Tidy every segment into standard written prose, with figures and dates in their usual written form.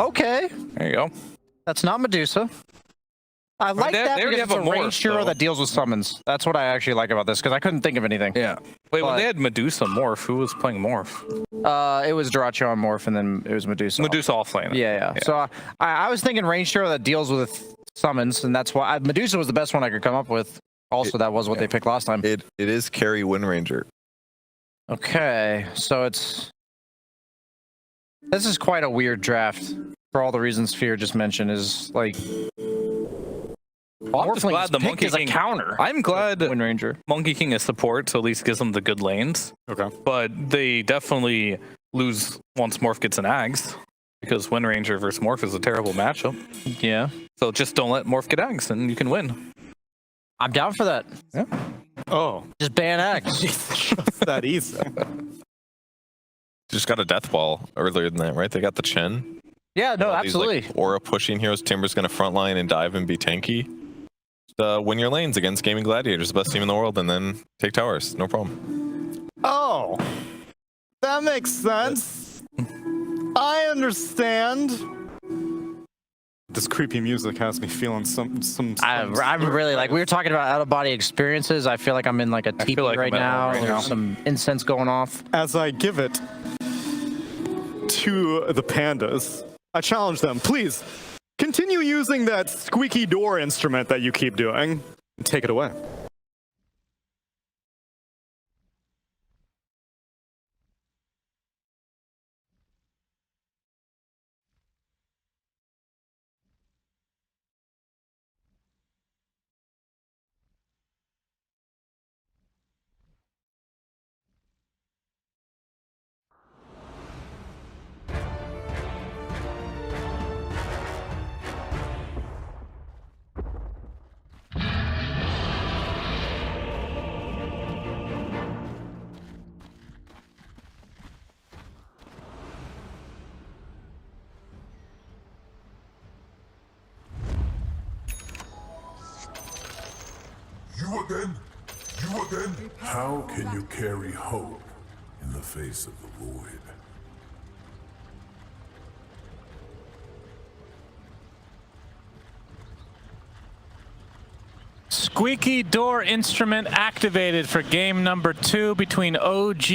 Okay. There you go. That's not Medusa. I like that because it's a ranged hero that deals with summons. That's what I actually like about this, because I couldn't think of anything. Yeah. Wait, when they had Medusa Morph, who was playing Morph? It was dyrachyo on Morph, and then it was Medusa. Medusa offlane. Yeah. So I was thinking ranged hero that deals with summons, and that's why Medusa was the best one I could come up with. Also, that was what they picked last time. It is carry Wind Ranger. Okay, so this is quite a weird draft for all the reasons Fear just mentioned. Is like, I'm just glad the Monkey King is a counter. I'm glad Wind Ranger. Monkey King is support, so at least gives them the good lanes. Okay. But they definitely lose once Morph gets an Ags, because Wind Ranger versus Morph is a terrible matchup. Yeah. So just don't let Morph get Ags, and you can win. I'm down for that. Yeah. Oh. Just ban X. Just that easy. Just got a death ball earlier than that, right? They got the Chen. Yeah, no, absolutely. These, like, aura pushing heroes. Timber's going to frontline and dive and be tanky. Just, win your lanes against Gaimin Gladiators, the best team in the world, and then take towers. No problem. Oh. That makes sense. I understand. This creepy music has me feeling some I'm really like, we were talking about out-of-body experiences. I feel like I'm in like a teepee like right now. There's some incense going off. As I give it to the pandas, I challenge them, please, continue using that squeaky door instrument that you keep doing, and take it away. You again? You again? How can you carry hope in the face of the void? Squeaky door instrument activated for game number 2 between OG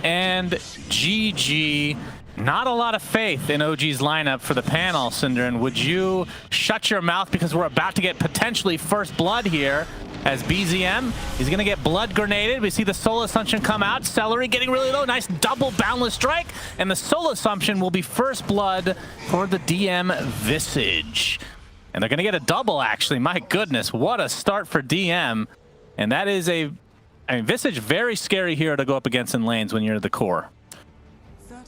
and GG. Not a lot of faith in OG's lineup for the panel, Synderen. Would you shut your mouth, because we're about to get potentially first blood here as BZM is going to get blood grenaded. We see the Soul Assumption come out. Seleri getting really low. Nice double boundless strike. And the Soul Assumption will be first blood for the DM Visage. And they're going to get a double, actually. My goodness, what a start for DM. And that is Visage, very scary hero to go up against in lanes when you're the core.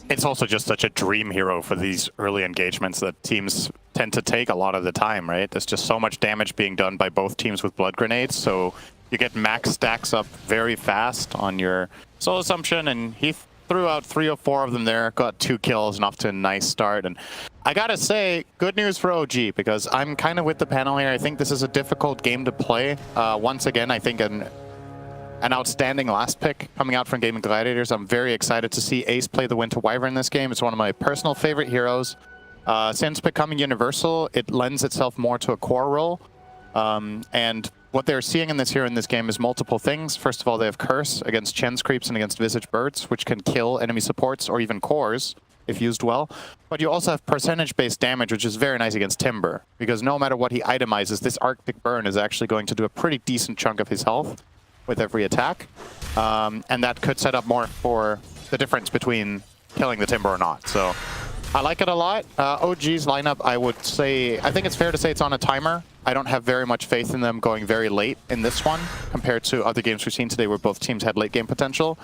It's also just such a dream hero for these early engagements that teams tend to take a lot of the time, right? There's just so much damage being done by both teams with blood grenades, so you get max stacks up very fast on your Soul Assumption, and he threw out 3 or 4 of them there, got 2 kills and off to a nice start. And I gotta say, good news for OG, because I'm kind of with the panel here. I think this is a difficult game to play. Once again, I think an outstanding last pick coming out from Gaimin Gladiators. I'm very excited to see Ace play the Winter Wyvern in this game. It's one of my personal favorite heroes. Since becoming universal, it lends itself more to a core role. And what they're seeing in this hero in this game is multiple things. First of all, they have Curse against Chen's creeps and against Visage Birds, which can kill enemy supports or even cores if used well. But you also have percentage-based damage, which is very nice against Timber, because no matter what he itemizes, this Arctic Burn is actually going to do a pretty decent chunk of his health with every attack, and that could set up more for the difference between killing the Timber or not. So I like it a lot. OG's lineup, I would say, I think it's fair to say it's on a timer. I don't have very much faith in them going very late in this one compared to other games we've seen today where both teams had late game potential.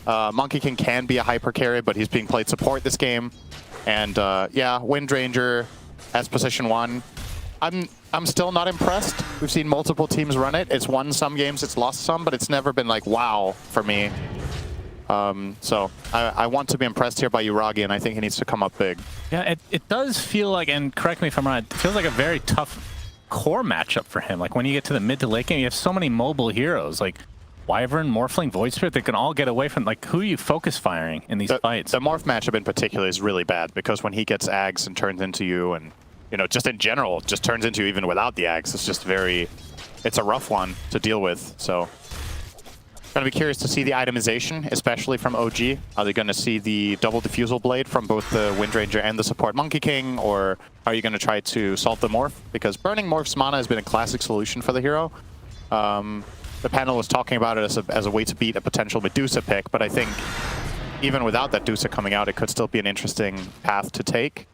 Monkey King can be a hyper carry, but he's being played support this game. And yeah, Wind Ranger as position 1. I'm still not impressed. We've seen multiple teams run it. It's won some games, it's lost some, but it's never been like, wow, for me. So I want to be impressed here by Yuragi, and I think he needs to come up big. Yeah, it does feel like, and correct me if I'm wrong, it feels like a very tough core matchup for him. Like when you get to the mid to late game, you have so many mobile heroes. Like Wyvern, Morphling, Void Spirit, they can all get away from, like, who are you focus firing in these fights? The Morph matchup in particular is really bad because when he gets Ags and turns into you and, you know, just in general, just turns into you even without the Ags, it's just very, it's a rough one to deal with, so. Gonna be curious to see the itemization, especially from OG. Are they gonna see the double diffusal blade from both the Wind Ranger and the support Monkey King, or are you gonna try to solve the Morph? Because burning Morph's mana has been a classic solution for the hero. The panel was talking about it as a way to beat a potential Medusa pick, but I think even without that Medusa coming out, it could still be an interesting path to take.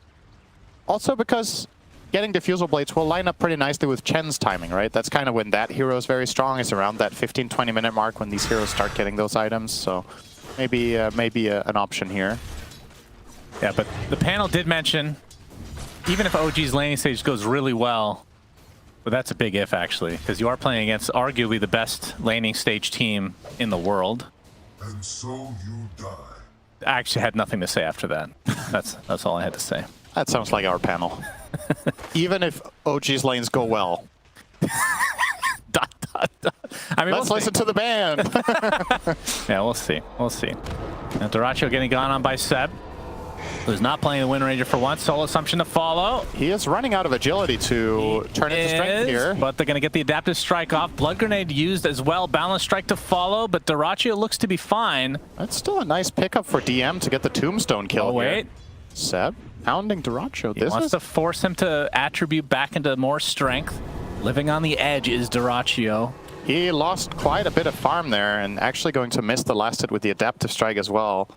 Also because getting diffusal blades will line up pretty nicely with Chen's timing, right? That's kind of when that hero is very strong, is around that 15-20 minute mark when these heroes start getting those items. So maybe an option here. Yeah, but the panel did mention, even if OG's laning stage goes really well, but that's a big if actually, because you are playing against arguably the best laning stage team in the world. And so you die. I actually had nothing to say after that. That's all I had to say. That sounds like our panel. Even if OG's lanes go well. I mean, let's listen to the band. Yeah, we'll see. We'll see. Now, dyrachyo getting gone on by Seb, who's not playing the Wind Ranger for once. Solo Assumption to follow. He is running out of agility to turn into strength here. But they're going to get the adaptive strike off. Blood Grenade used as well. Balance Strike to follow, but dyrachyo looks to be fine. That's still a nice pickup for DM to get the Tombstone kill. Oh, wait. Here. Seb pounding dyrachyo. He wants to force him to attribute back into more strength. Living on the edge is dyrachyo. He lost quite a bit of farm there and actually going to miss the last hit with the adaptive strike as well.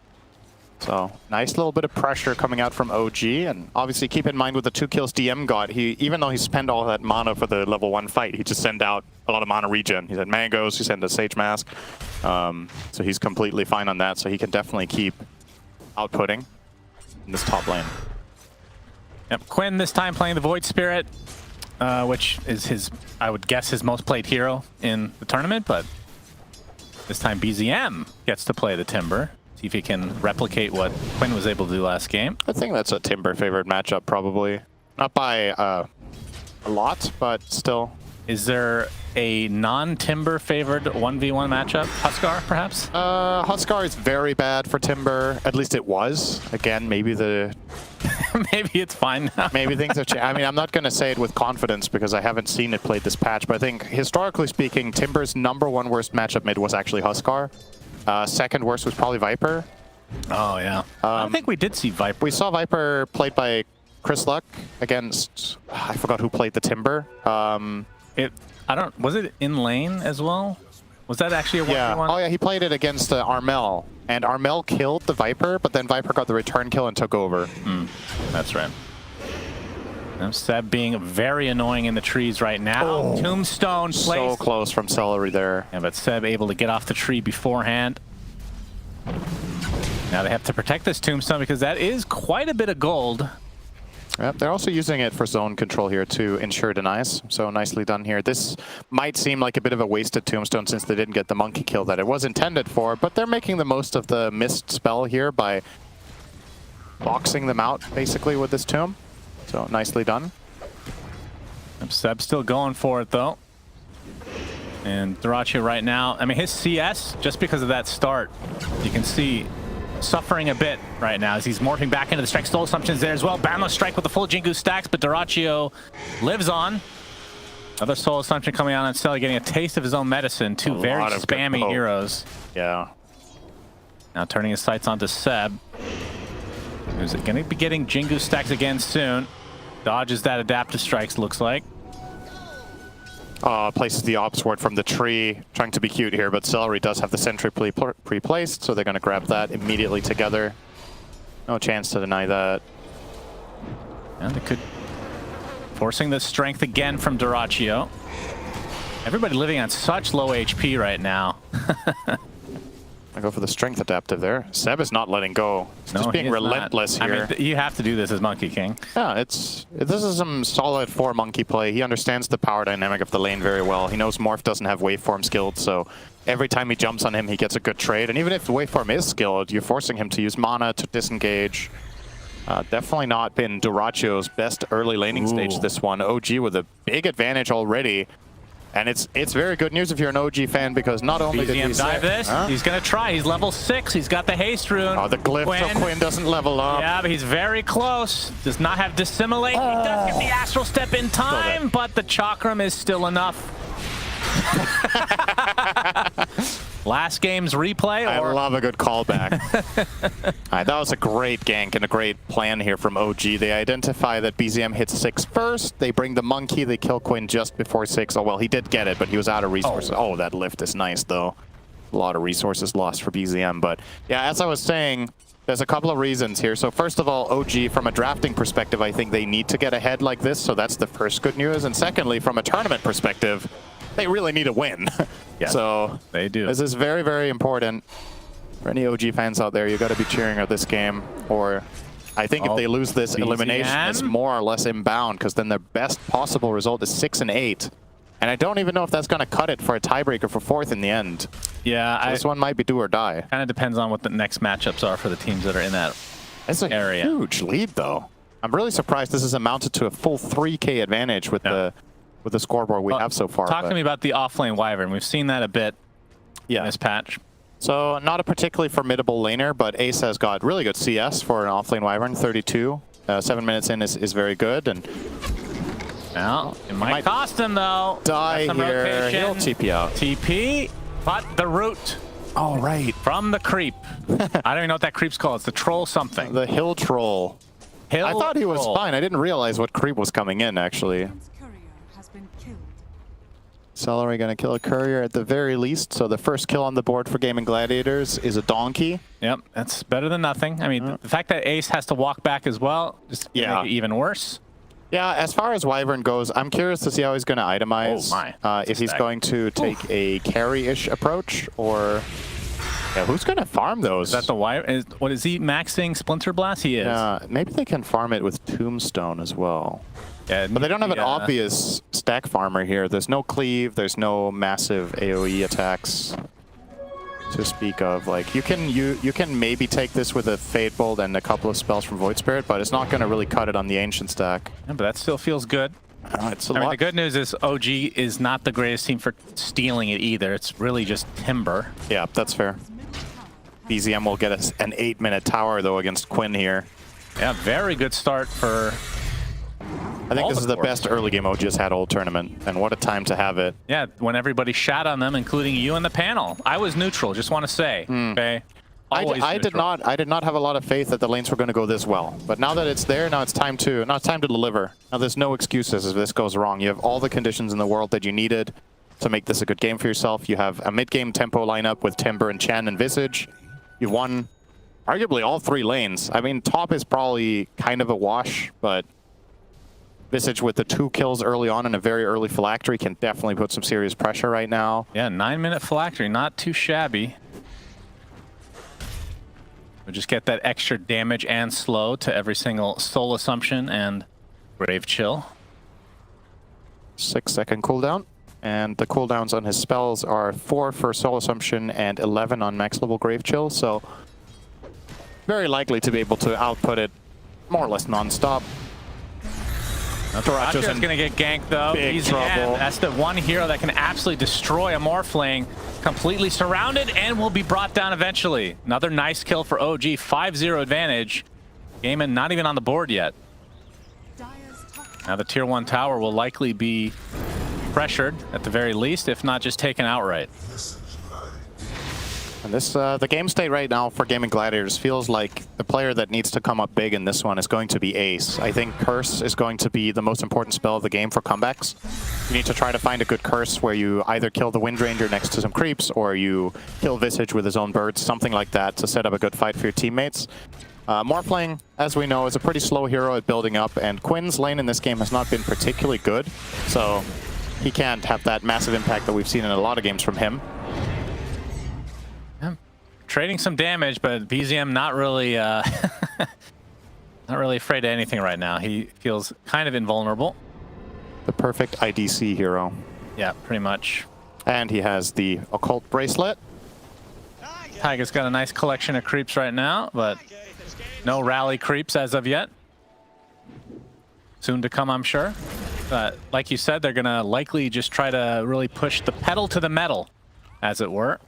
So nice little bit of pressure coming out from OG, and obviously keep in mind with the 2 kills DM got, even though he spent all that mana for the level 1 fight, he just sent out a lot of mana regen. He sent mangoes, he sent a Sage Mask, so he's completely fine on that, so he can definitely keep outputting in this top lane. Yep, Quinn this time playing the Void Spirit, which is his, I would guess, his most played hero in the tournament, but this time BZM gets to play the Timber. See if he can replicate what Quinn was able to do last game. I think that's a Timber favorite matchup, probably. Not by a lot, but still. Is there a non-Timber favored 1v1 matchup? Huskar, perhaps? Huskar is very bad for Timber. At least it was. Again, maybe the... Maybe it's fine now. Maybe things have changed. I mean, I'm not going to say it with confidence because I haven't seen it played this patch, but I think historically speaking, Timber's #1 worst matchup mid was actually Huskar. Second worst was probably Viper. Oh, yeah. I think we did see Viper. We saw Viper played by Chris Luck against... I forgot who played the Timber. Was it in lane as well? Was that actually a 1v1? Yeah. Oh yeah, he played it against Armel, and Armel killed the Viper, but then Viper got the return kill and took over. That's right. Now Seb being very annoying in the trees right now. Oh, Tombstone so placed. close from Seleri there. Yeah, but Seb able to get off the tree beforehand. Now they have to protect this Tombstone because that is quite a bit of gold. Yep, they're also using it for zone control here to ensure denies, so nicely done here. This might seem like a bit of a wasted Tombstone since they didn't get the monkey kill that it was intended for, but they're making the most of the missed spell here by boxing them out, basically, with this tomb. So, nicely done. Seb's still going for it, though. And dyrachyo right now, I mean, his CS, just because of that start, you can see suffering a bit right now as he's morphing back into the strike. Stole Assumptions there as well. Boundless Strike with the full Jingu stacks, but dyrachyo lives on. Another Soul Assumption coming out on Seleri, getting a taste of his own medicine. Two very spammy heroes. Yeah. Now turning his sights onto Seb, who's going to be getting Jingu stacks again soon. Dodges that adaptive strikes, looks like. Places the Ops Ward from the tree, trying to be cute here, but Seleri does have the sentry pre-placed, so they're going to grab that immediately together. No chance to deny that. And they could... Forcing the strength again from dyrachyo. Everybody living on such low HP right now. I go for the strength adaptive there. Seb is not letting go. He's just being relentless here. I mean, you have to do this as Monkey King. Yeah, this is some solid 4 monkey play. He understands the power dynamic of the lane very well. He knows Morph doesn't have waveform skilled, so every time he jumps on him, he gets a good trade. And even if the waveform is skilled, you're forcing him to use mana to disengage. Definitely not been dyrachyo's best early laning stage this one. OG with a big advantage already. And it's very good news if you're an OG fan, because not only did BZM we dive this. Huh? He's going to try. He's level 6. He's got the haste rune. Oh, the glyph, so Quinn doesn't level up. Yeah, but he's very close. Does not have dissimilate. He does get the astral step in time, but the chakram is still enough. Last game's replay. I love a good callback. All right, that was a great gank and a great plan here from OG. They identify that BZM hits 6 first. They bring the monkey. They kill Quinn just before 6. Oh, well, he did get it, but he was out of resources. Oh, that lift is nice, though. A lot of resources lost for BZM. But yeah, as I was saying, there's a couple of reasons here. So first of all, OG, from a drafting perspective, I think they need to get ahead like this. So that's the first good news. And secondly, from a tournament perspective, they really need a win. Yeah, so they do. This is very, very important. For any OG fans out there, you got to be cheering at this game. Or I think if they lose this, elimination is more or less inbound, because then their best possible result is 6 and 8. And I don't even know if that's going to cut it for a tiebreaker for 4th in the end. Yeah, So this one might be do or die. Kind of depends on what the next matchups are for the teams that are in that It's a area. huge lead, though. I'm really surprised this has amounted to a full 3K advantage with the scoreboard we have so far. Talk to me about the offlane Wyvern. We've seen that a bit in this patch. So not a particularly formidable laner, but Ace has got really good CS for an offlane Wyvern. 32, 7 minutes in is very good. And well, it might cost him though. Die some here. rotation. He'll TP out. TP, but the root. Oh, right. From the creep. I don't even know what that creep's called. It's the troll something. The hill troll. I thought he was fine. I didn't realize what creep was coming in, actually. Seleri gonna kill a courier at the very least. So the first kill on the board for Gaimin Gladiators is a donkey. Yep, that's better than nothing. I mean, the fact that Ace has to walk back as well just make it even worse. Yeah, as far as Wyvern goes, I'm curious to see how he's going to itemize. Oh my. If he's going to take a carry-ish approach, or who's going to farm those? Is that the Wyvern? What is he maxing Splinter Blast? He is. Yeah, maybe they can farm it with Tombstone as well. Yeah, but they don't have an obvious stack farmer here. There's no cleave. There's no massive AoE attacks to speak of. Like you can maybe take this with a Fade Bolt and a couple of spells from Void Spirit, but it's not going to really cut it on the Ancient stack. Yeah, but that still feels good. It's a I lot. mean, the good news is OG is not the greatest team for stealing it either. It's really just Timber. Yeah, that's fair. BZM will get us an 8-minute tower though against Quinn here. Yeah, very good start for. I think this is the best early game OG has had all tournament, and what a time to have it. Yeah, when everybody shat on them, including you in the panel. I was neutral, just want to say. Okay. I did not have a lot of faith that the lanes were going to go this well, but now that it's there, now it's time to deliver. Now there's no excuses if this goes wrong. You have all the conditions in the world that you needed to make this a good game for yourself. You have a mid-game tempo lineup with Timber and Chen and Visage. You've won arguably all 3 lanes. I mean, top is probably kind of a wash, but Visage with the 2 kills early on and a very early phylactery can definitely put some serious pressure right now. Yeah, 9-minute phylactery, not too shabby. We'll just get that extra damage and slow to every single Soul Assumption and Grave Chill. 6-second cooldown. And the cooldowns on his spells are 4 for Soul Assumption and 11 on max level Grave Chill, so very likely to be able to output it more or less non-stop. Dyrachyo's gonna get ganked though. Big trouble. That's the one hero that can absolutely destroy a Morphling. Completely surrounded and will be brought down eventually. Another nice kill for OG. 5-0 advantage. Gaimin not even on the board yet. Now the tier 1 tower will likely be pressured at the very least, if not just taken outright. And this, the game state right now for Gaimin Gladiators feels like the player that needs to come up big in this one is going to be Ace. I think Curse is going to be the most important spell of the game for comebacks. You need to try to find a good Curse where you either kill the Windranger next to some creeps or you kill Visage with his own birds, something like that to set up a good fight for your teammates. Morphling, as we know, is a pretty slow hero at building up, and Quinn's lane in this game has not been particularly good, so he can't have that massive impact that we've seen in a lot of games from him. Trading some damage, but BZM not really not really afraid of anything right now. He feels kind of invulnerable. The perfect IDC hero. Yeah, pretty much. And he has the Occult Bracelet. Taiga's got a nice collection of creeps right now, but no rally creeps as of yet. Soon to come, I'm sure. like you said, they're gonna likely just try to really push the pedal to the metal, as it were,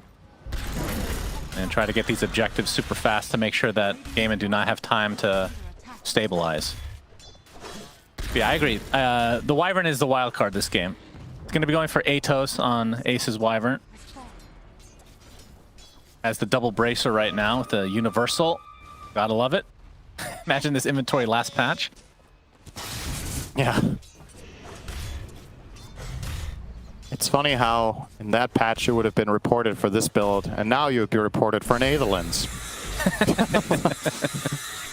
and try to get these objectives super fast to make sure that Gaimin do not have time to stabilize. But yeah, I agree. The Wyvern is the wild card this game. It's gonna be going for Atos on Ace's Wyvern. Has the double bracer right now with the universal. Gotta love it. Imagine this inventory last patch. Yeah. It's funny how in that patch it would have been reported for this build, and now you would be reported for Netherlands.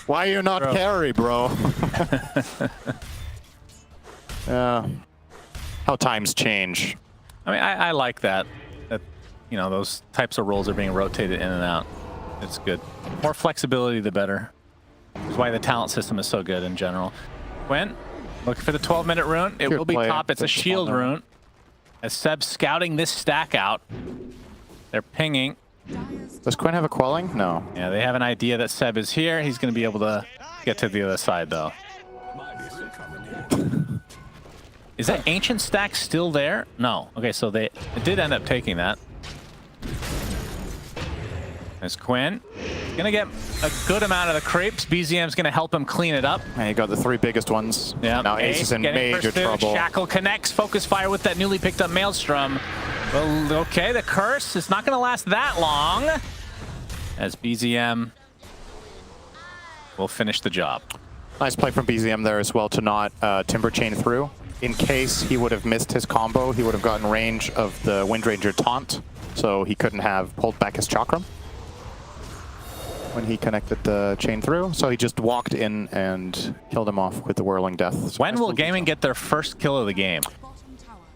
Why you not carry, bro? How times change. I mean, I like that. That, you know, those types of roles are being rotated in and out. It's good. More flexibility, the better. That's why the talent system is so good in general. Quinn, looking for the 12-minute rune. It will be top. It's a shield rune. As Seb's scouting this stack out, they're pinging. Does Quinn have a quelling? No. Yeah, they have an idea that Seb is here. He's going to be able to get to the other side, though. Is that ancient stack still there? No. Okay, so they did end up taking that. There's Quinn. He's going to get a good amount of the creeps. BZM's going to help him clean it up. And he got the 3 biggest ones. Yeah. Now Ace is in major trouble. Shackle connects. Focus fire with that newly picked up Maelstrom. Well, okay, the curse is not going to last that long. As BZM will finish the job. Nice play from BZM there as well to not Timber Chain through. In case he would have missed his combo, he would have gotten range of the Wind Ranger taunt, so he couldn't have pulled back his chakram when he connected the chain through. So he just walked in and killed him off with the Whirling Death. So when will Gaimin get their first kill of the game?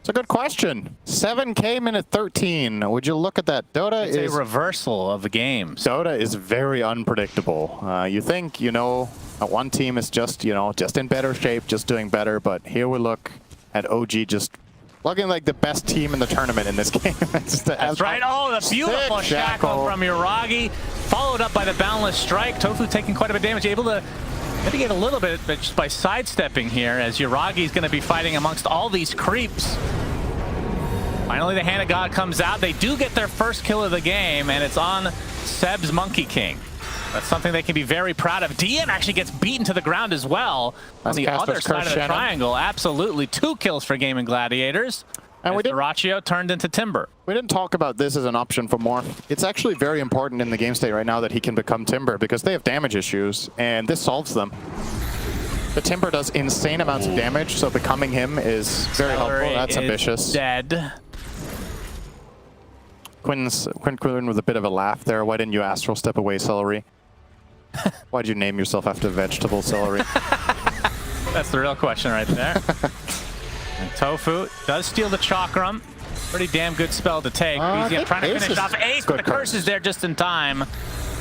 It's a good question. 7K minute 13. Would you look at that? Dota is a reversal of the game. Dota is very unpredictable. You think, you know, one team is just, you know, just in better shape, just doing better, but here we look at OG just looking like the best team in the tournament in this game. That's right. Oh, the beautiful shackle from Yuragi, followed up by the Boundless Strike. tOfu taking quite a bit of damage, able to mitigate a little bit, but just by sidestepping here, as Yuragi's going to be fighting amongst all these creeps. Finally, the Hand of God comes out. They do get their first kill of the game, and it's on Seb's Monkey King. That's something they can be very proud of. DM actually gets beaten to the ground as well on the other side of the triangle. Absolutely. 2 kills for Gaimin Gladiators. And dyrachyo turned into Timber. We didn't talk about this as an option for Morph. It's actually very important in the game state right now that he can become Timber because they have damage issues, and this solves them. The Timber does insane amounts of damage, so becoming him is very helpful. That's ambitious. Dead. Quinn with a bit of a laugh there. Why didn't you astral step away, Seleri? Why did you name yourself after vegetable celery? That's the real question right there. And tOfu does steal the chakram. Pretty damn good spell to take. BZM trying to finish off Ace, but the curse is there just in time.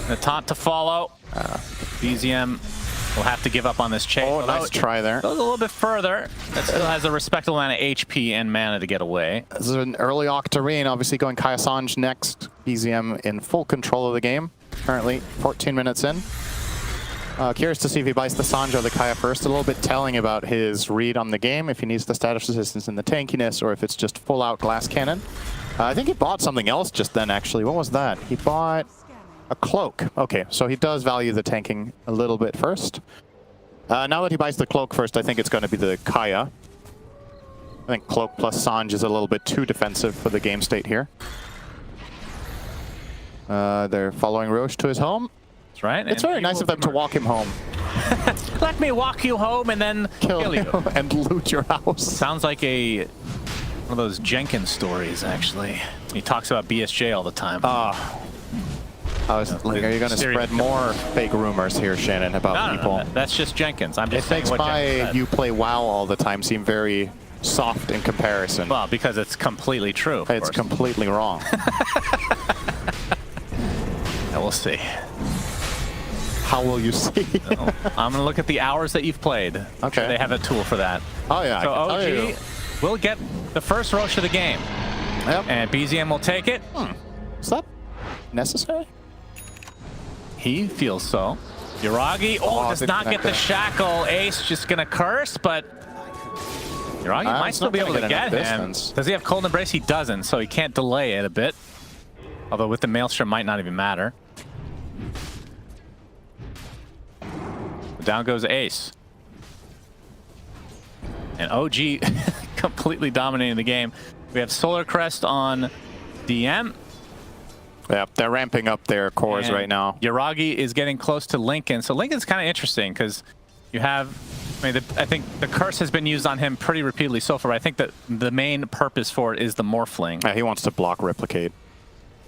The taunt to follow. BZM will have to give up on this chase. Oh, nice try there. Goes a little bit further. That still has a respectable amount of HP and mana to get away. This is an early Octarine, obviously going Kaya Sanj next. BZM in full control of the game. Currently 14 minutes in. Curious to see if he buys the Sanj or the Kaya first. A little bit telling about his read on the game, if he needs the status resistance and the tankiness, or if it's just full out glass cannon. I think he bought something else just then, actually. What was that? He bought a cloak. Okay, so he does value the tanking a little bit first. Now that he buys the cloak first, I think it's going to be the Kaya. I think cloak plus Sanj is a little bit too defensive for the game state here. They're following Roche to his home. That's right. It's very nice of them to walk him home. Let me walk you home and then kill you. And loot your house. Sounds like one of those Jenkins stories, actually. He talks about BSJ all the time. I was like, are you going to spread more fake rumors here, Shannon, about people? No, that's just Jenkins. I'm just saying what Jenkins said. You play WoW all the time seem very soft in comparison. Well, because it's completely true. It's completely wrong. Yeah, we'll see. How will you see? I'm going to look at the hours that you've played. Okay. Sure they have a tool for that. Oh, yeah. So OG will get the first Roche of the game. Yep. And BZM will take it. Is that necessary? He feels so. Yuragi, does not get the shackle. Ace just going to curse, but Yuragi might it's still not be gonna able to get get enough him. distance. Does he have Cold Embrace? He doesn't, so he can't delay it a bit. Although with the Maelstrom might not even matter. Down goes Ace. And OG completely dominating the game. We have Solar Crest on DM. Yeah, they're ramping up their cores and right now. Yuragi is getting close to Lincoln. So Lincoln's kind of interesting because you have, I think the curse has been used on him pretty repeatedly so far. I think that the main purpose for it is the Morphling. Yeah, he wants to block Replicate.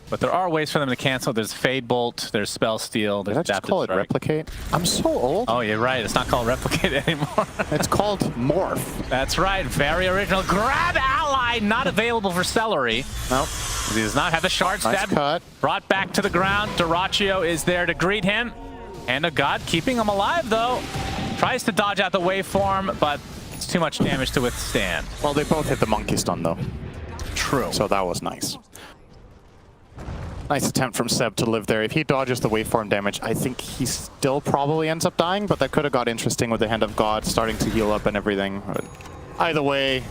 But there are ways for them to cancel. There's Fade Bolt, there's Spell Steal, there's Did I just Adaptive call it Strike. Replicate? I'm so old. Oh, you're right. It's not called Replicate anymore. It's called Morph. That's right. Very original. Grab Ally, not available for Seleri. Nope. He does not have the Shard Nice Step. cut. Brought back to the ground. Dyrachyo is there to greet him. Hand of God keeping him alive, though. Tries to dodge out the waveform, but it's too much damage to withstand. Well, they both hit the monkey stun, though. True. So that was nice. Nice attempt from Seb to live there. If he dodges the waveform damage, I think he still probably ends up dying, but that could have got interesting with the Hand of God starting to heal up and everything. But either way,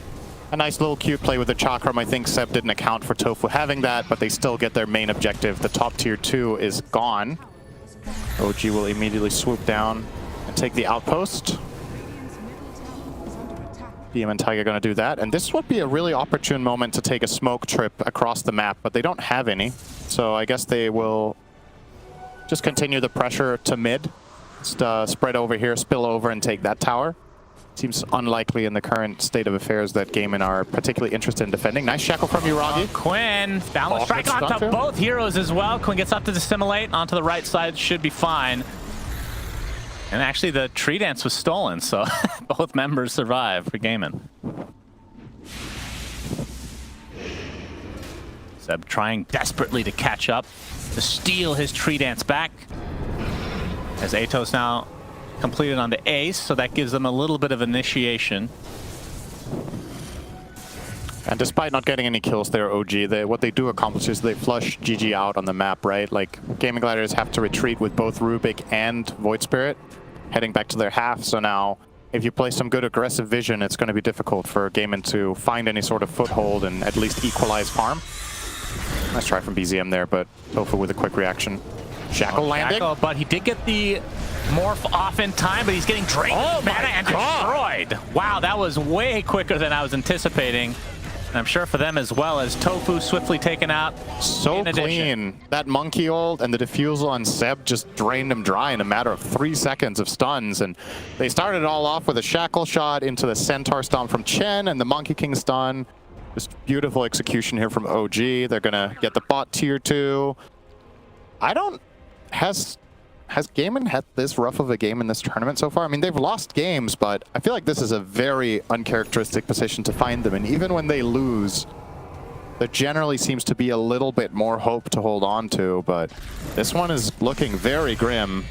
a nice little cute play with the Chakram. I think Seb didn't account for tOfu having that, but they still get their main objective. The top tier 2 is gone. OG will immediately swoop down and take the outpost. BM and Taiga going to do that, and this would be a really opportune moment to take a smoke trip across the map, but they don't have any, so I guess they will just continue the pressure to mid, just spread over here, spill over, and take that tower. Seems unlikely in the current state of affairs that Gaimin are particularly interested in defending. Nice shackle from Yuragi. Quinn, downward strike good onto stuff, both heroes as well. Quinn gets up to dissimulate onto the right side, should be fine. And actually the tree dance was stolen, so both members survive for Gaimin. Seb trying desperately to catch up, to steal his tree dance back. As Atos now completed on the Ace, so that gives them a little bit of initiation. And despite not getting any kills there, OG, what they do accomplish is they flush GG out on the map, right? Like, Gaimin Gladiators have to retreat with both Rubik and Void Spirit, heading back to their half. So now, if you play some good aggressive vision, it's going to be difficult for Gaimin to find any sort of foothold and at least equalize farm. Nice try from BZM there, but tOfu with a quick reaction. Shackle landing. Shackle, but he did get the morph off in time, but he's getting drained mana and destroyed. Wow, that was way quicker than I was anticipating. And I'm sure for them as well, as tOfu swiftly taken out. So clean. That monkey ult and the defusal on Seb just drained him dry in a matter of 3 seconds of stuns. And they started it all off with a shackle shot into the Centaur Stomp from Chen and the Monkey King stun. Just beautiful execution here from OG. They're going to get the bot tier 2. Has Gaimin had this rough of a game in this tournament so far? I mean, they've lost games, but I feel like this is a very uncharacteristic position to find them. And even when they lose, there generally seems to be a little bit more hope to hold on to. But this one is looking very grim,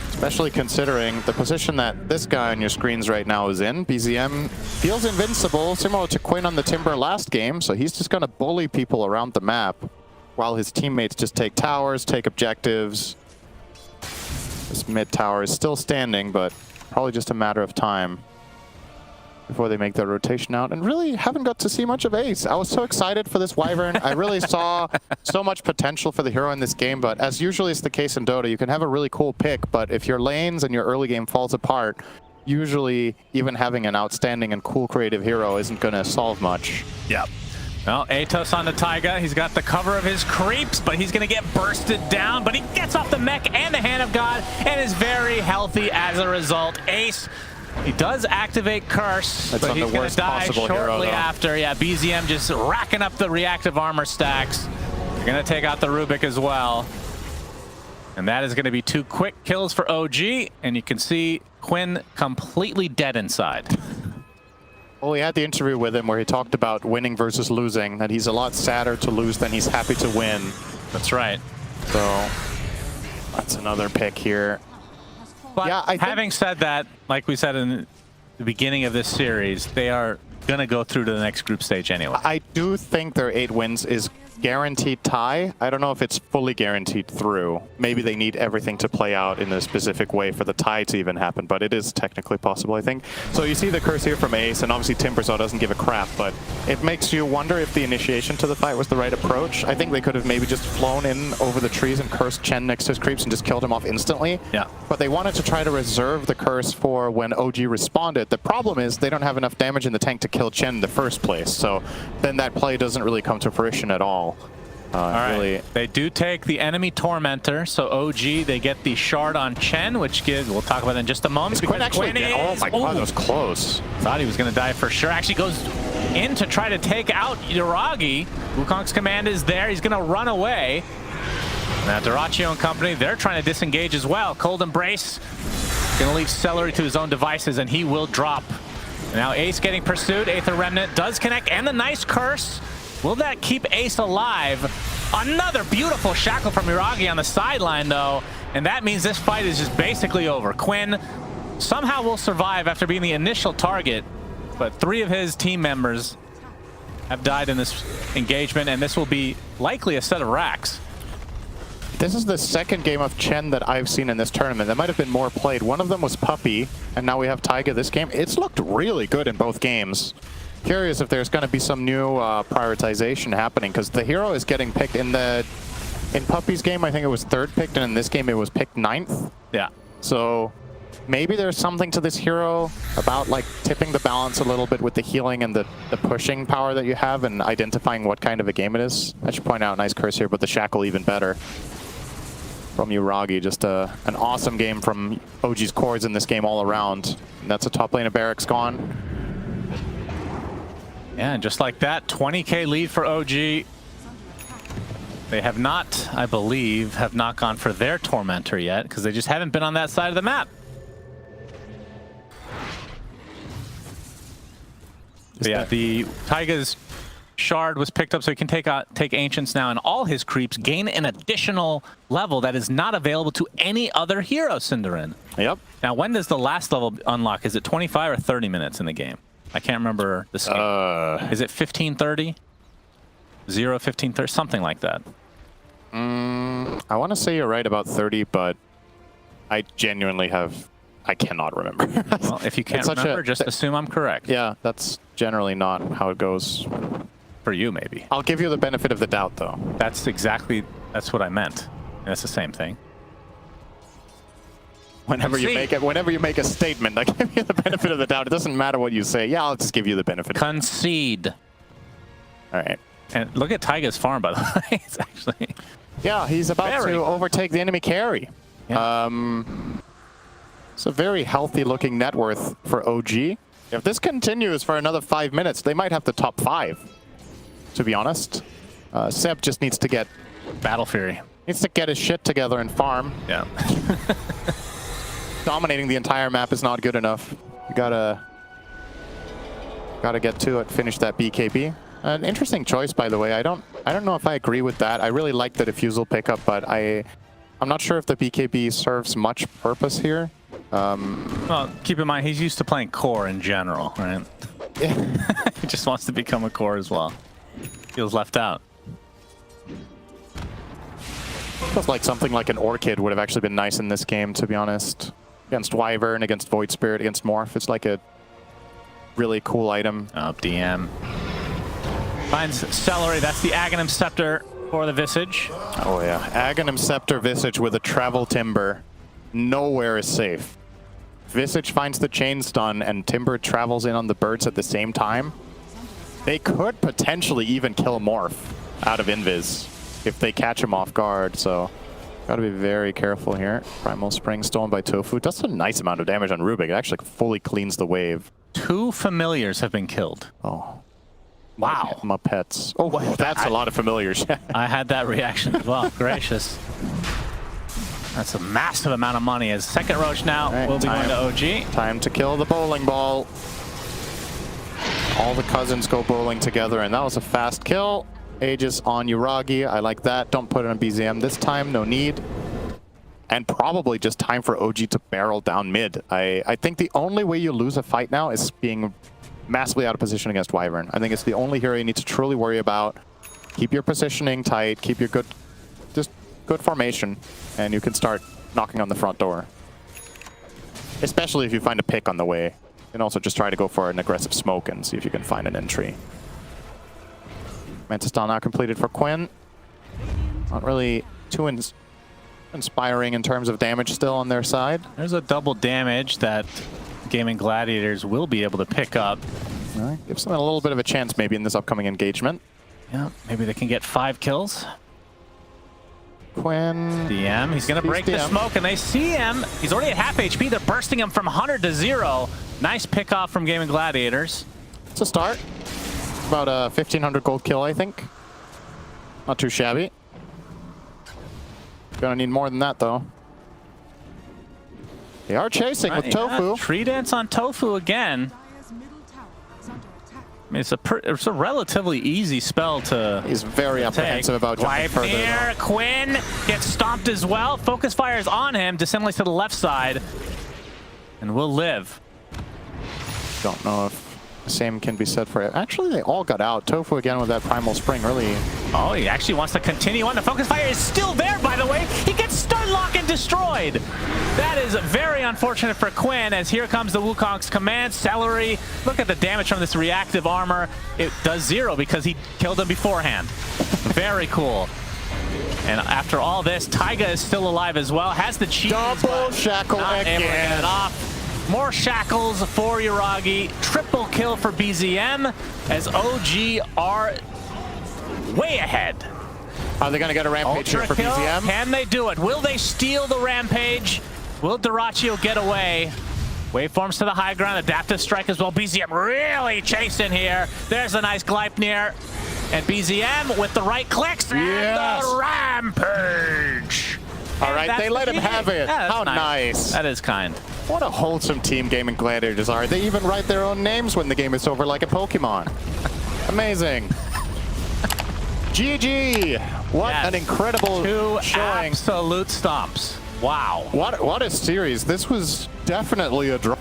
especially considering the position that this guy on your screens right now is in. BZM feels invincible, similar to Quinn on the Timber last game. So he's just going to bully people around the map while his teammates just take towers, take objectives. This mid tower is still standing, but probably just a matter of time before they make their rotation out. And really haven't got to see much of Ace. I was so excited for this Wyvern. I really saw so much potential for the hero in this game, but as usually is the case in Dota, you can have a really cool pick, but if your lanes and your early game falls apart, usually even having an outstanding and cool creative hero isn't going to solve much. Yep. Well, Atos on the Taiga. He's got the cover of his creeps, but he's going to get bursted down. But he gets off the mech and the Hand of God and is very healthy as a result. Ace, he does activate Curse, That's but he's going to die shortly after. Yeah, BZM just racking up the reactive armor stacks. They're going to take out the Rubik as well. And that is going to be 2 quick kills for OG. And you can see Quinn completely dead inside. Well, we had the interview with him where he talked about winning versus losing, that he's a lot sadder to lose than he's happy to win. That's right. So that's another pick here. But yeah, having said that, like we said in the beginning of this series, they are going to go through to the next group stage anyway. I do think their 8 wins is guaranteed tie. I don't know if it's fully guaranteed through. Maybe they need everything to play out in a specific way for the tie to even happen, but it is technically possible, I think. So you see the curse here from Ace, and obviously Timbersaw doesn't give a crap, but it makes you wonder if the initiation to the fight was the right approach. I think they could have maybe just flown in over the trees and cursed Chen next to his creeps and just killed him off instantly. Yeah. But they wanted to try to reserve the curse for when OG responded. The problem is they don't have enough damage in the tank to kill Chen in the first place, so then that play doesn't really come to fruition at all. All right. Really, They do take the enemy Tormentor, so OG, they get the shard on Chen, which gives, we'll talk about that in just a moment. Quinn actually oh my god, that was close. Thought he was going to die for sure. Actually goes in to try to take out Yuragi. Wukong's command is there. He's going to run away. Now dyrachyo and company, they're trying to disengage as well. Cold Embrace going to leave Seleri to his own devices, and he will drop. Now Ace getting pursued. Aether Remnant does connect, and the nice curse. Will that keep Ace alive? Another beautiful shackle from Yuragi on the sideline, though. And that means this fight is just basically over. Quinn somehow will survive after being the initial target, but 3 of his team members have died in this engagement, and this will be likely a set of racks. This is the second game of Chen that I've seen in this tournament. There might have been more played. One of them was Puppy, and now we have Taiga this game. It's looked really good in both games. Curious if there's going to be some new prioritization happening, because the hero is getting picked in Puppy's game. I think it was 3rd picked, and in this game it was picked 9th. Yeah. So maybe there's something to this hero about like tipping the balance a little bit with the healing and the pushing power that you have, and identifying what kind of a game it is. I should point out, nice curse here, but the shackle even better from Yuragi. Just an awesome game from OG's cores in this game all around. And that's a top lane of Barracks gone. Yeah, and just like that, 20k lead for OG. They have not, I believe, have not gone for their Tormentor yet, because they just haven't been on that side of the map. But yeah, the Taiga's shard was picked up, so he can take Ancients now, and all his creeps gain an additional level that is not available to any other hero, Cinderin. Yep. Now, when does the last level unlock? Is it 25 or 30 minutes in the game? I can't remember the scheme. Is it 15:30? 15:30? Something like that. I want to say you're right about 30, but I genuinely I cannot remember. Well, if you can't remember, just assume I'm correct. Yeah, that's generally not how it goes. For you, maybe. I'll give you the benefit of the doubt, though. That's what I meant. That's the same thing. Whenever you make a statement, I give you the benefit of the doubt. It doesn't matter what you say. Yeah, I'll just give you the benefit. Concede. All right. And look at Taiga's farm, by the way. It's actually... Yeah, he's about to overtake the enemy carry. Yeah. It's a very healthy looking net worth for OG. If this continues for another 5 minutes, they might have the top 5, to be honest. Seb just needs to get... Battle Fury. Needs to get his shit together and farm. Yeah. Dominating the entire map is not good enough. You gotta get to it, finish that BKB. An interesting choice, by the way. I don't know if I agree with that. I really like the defusal pickup, but I'm not sure if the BKB serves much purpose here. Well, keep in mind, he's used to playing core in general, right? He just wants to become a core as well. Feels left out. Feels like something like an Orchid would have actually been nice in this game, to be honest. Against Wyvern, against Void Spirit, against Morph. It's like a really cool item. Up DM. Finds Seleri. That's the Aghanim Scepter for the Visage. Oh yeah. Aghanim Scepter Visage with a Travel Timber. Nowhere is safe. Visage finds the chain stun and Timber travels in on the birds at the same time. They could potentially even kill Morph out of Invis if they catch him off guard, so gotta be very careful here. Primal Spring stolen by tOfu. Does a nice amount of damage on Rubik. It actually fully cleans the wave. 2 familiars have been killed. Oh. Wow. My pets. Oh, that's a lot of familiars. I had that reaction as well. Gracious. That's a massive amount of money. As second Roach now will be going to OG. Time to kill the bowling ball. All the cousins go bowling together, and that was a fast kill. Aegis on Yuragi. I like that. Don't put it on BZM this time. No need. And probably just time for OG to barrel down mid. I think the only way you lose a fight now is being massively out of position against Wyvern. I think it's the only hero you need to truly worry about. Keep your positioning tight, keep your good formation, and you can start knocking on the front door. Especially if you find a pick on the way. You can also just try to go for an aggressive smoke and see if you can find an entry. Mantis style now completed for Quinn. Not really too inspiring in terms of damage still on their side. There's a double damage that Gaimin Gladiators will be able to pick up. Gives them a little bit of a chance maybe in this upcoming engagement. Yeah, maybe they can get 5 kills. Quinn. DM, he's going to break the smoke, and they see him. He's already at half HP. They're bursting him from 100 to 0. Nice pick off from Gaimin Gladiators. It's a start. About a 1,500 gold kill, I think. Not too shabby. Gonna need more than that, though. They are chasing with tOfu. Tree dance on tOfu again. I mean, it's a relatively easy spell to. He's very apprehensive about jumping further. Here, Quinn gets stomped as well. Focus fire is on him. Dissimulates to the left side, and will live. Don't know if the same can be said for it. Actually, they all got out. tOfu again with that primal spring, really. Oh, he actually wants to continue on. The focus fire is still there, by the way. He gets stun lock and destroyed. That is very unfortunate for Quinn, as here comes the Wukong's command. Seleri, look at the damage from this reactive armor. It does 0 because he killed him beforehand. Very cool. And after all this, Taiga is still alive as well. Has the cheese. Double shackle not able to get it off. More shackles for Yuragi. Triple kill for BZM, as OG are way ahead. Are they going to get a rampage here for BZM? Can they do it? Will they steal the rampage? Will dyrachyo get away? Waveforms to the high ground. Adaptive strike as well. BZM really chasing here. There's a nice Gleipnir. And BZM with the right clicks and the rampage. All right, they let him have it. Yeah, how nice. That is kind. What a wholesome team Gaimin Gladiators are. They even write their own names when the game is over, like a Pokemon. Amazing. GG. What an incredible showing. Absolute stomps. Wow. What a series. This was definitely a draw.